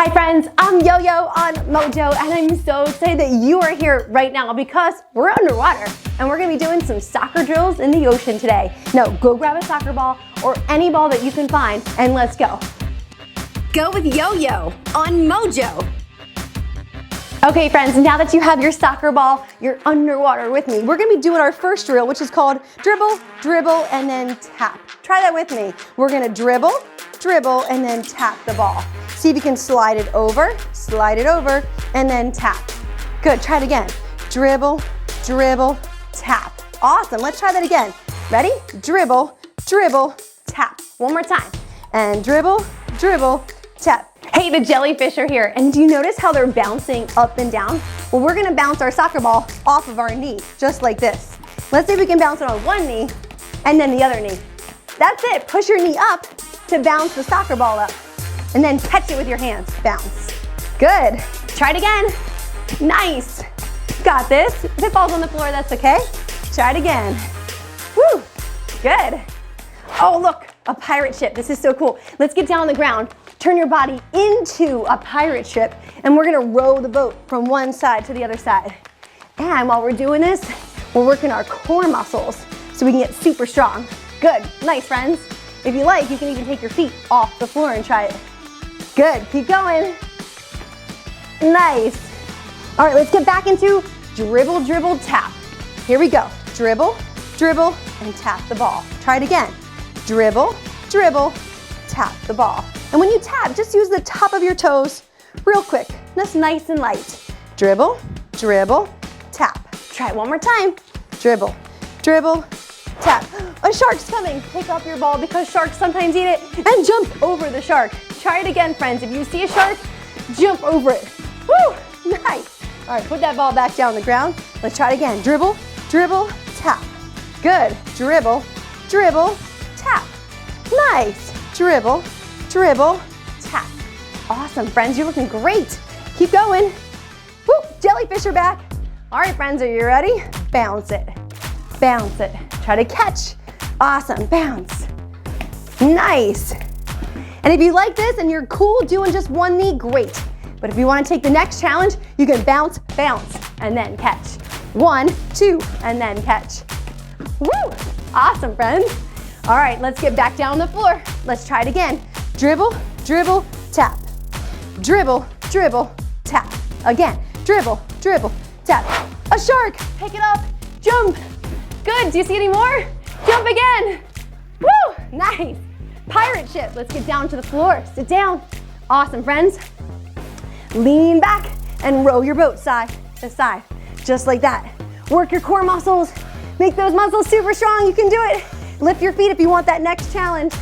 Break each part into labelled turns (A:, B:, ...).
A: Hi friends, I'm YoYo on MOJO and I'm so excited that you are here right now because we're underwater and we're gonna be doing some soccer drills in the ocean today. Now go grab a soccer ball or any ball that you can find and let's go. Go with YoYo on MOJO. Okay friends, now that you have your soccer ball, you're underwater with me. We're gonna be doing our first drill, which is called dribble, dribble, and then tap. Try that with me. We're gonna dribble, dribble, and then tap the ball. See if you can slide it over, and then tap. Good, try it again. Dribble, dribble, tap. Awesome, let's try that again. Ready? Dribble, dribble, tap. One more time. And dribble, dribble, tap. Hey, the jellyfish are here, and do you notice how they're bouncing up and down? Well, we're gonna bounce our soccer ball off of our knee, just like this. Let's see if we can bounce it on one knee, and then the other knee. That's it, push your knee up to bounce the soccer ball up. And then catch it with your hands, bounce. Good, try it again. Nice, got this. If it falls on the floor, that's okay. Try it again. Woo, good. Oh look, a pirate ship, this is so cool. Let's get down on the ground, turn your body into a pirate ship, and we're gonna row the boat from one side to the other side. And while we're doing this, we're working our core muscles so we can get super strong. Good, nice friends. If you like, you can even take your feet off the floor and try it. Good, keep going. Nice. All right, let's get back into dribble, dribble, tap. Here we go. Dribble, dribble, and tap the ball. Try it again. Dribble, dribble, tap the ball. And when you tap, just use the top of your toes real quick. That's nice and light. Dribble, dribble, tap. Try it one more time. Dribble, dribble, tap. A shark's coming. Pick up your ball because sharks sometimes eat it and jump over the shark. Try it again, friends. If you see a shark, jump over it. Woo, nice. All right, put that ball back down on the ground. Let's try it again. Dribble, dribble, tap. Good. Dribble, dribble, tap. Nice. Dribble, dribble, tap. Awesome, friends. You're looking great. Keep going. Woo, jellyfish are back. All right, friends, are you ready? Bounce it. Bounce it. Try to catch. Awesome, bounce. Nice. And if you like this and you're cool doing just one knee, great. But if you want to take the next challenge, you can bounce, bounce, and then catch. 1, 2, and then catch. Woo! Awesome, friends. All right, let's get back down on the floor. Let's try it again. Dribble, dribble, tap. Dribble, dribble, tap. Again, dribble, dribble, tap. A shark, pick it up, jump. Good, do you see any more? Jump again. Woo, nice. Pirate ship, let's get down to the floor. Sit down. Awesome, friends. Lean back and row your boat side to side, just like that. Work your core muscles. Make those muscles super strong. You can do it. Lift your feet if you want that next challenge.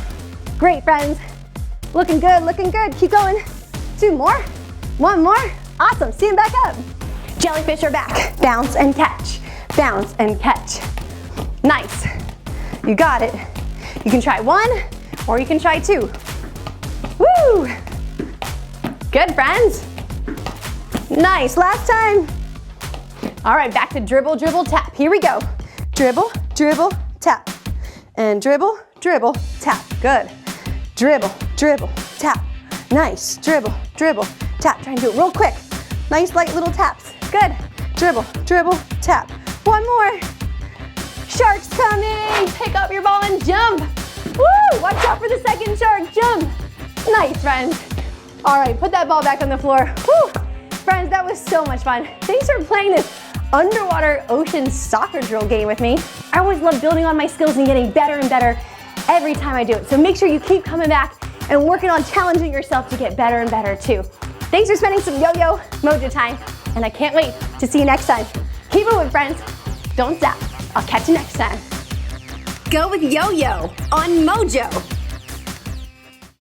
A: Great, friends. Looking good, looking good. Keep going. 2 more. 1 more. Awesome, stand back up. Jellyfish are back. Bounce and catch. Bounce and catch. Nice. You got it. You can try 1 or you can try 2. Woo! Good, friends. Nice, last time. All right, back to dribble, dribble, tap. Here we go. Dribble, dribble, tap. And dribble, dribble, tap. Good. Dribble, dribble, tap. Nice. Dribble, dribble, tap. Try and do it real quick. Nice, light little taps. Good. Dribble, dribble, tap. 1 more. Shark's coming. Pick up your ball and jump. Woo! Watch out for the second shark. Jump. Nice, friends. All right, put that ball back on the floor. Woo! Friends, that was so much fun. Thanks for playing this underwater ocean soccer drill game with me. I always love building on my skills and getting better and better every time I do it. So make sure you keep coming back and working on challenging yourself to get better and better too. Thanks for spending some YoYo MOJO time, and I can't wait to see you next time. Keep moving, friends. Don't stop. I'll catch you next time. Go with YoYo on MOJO.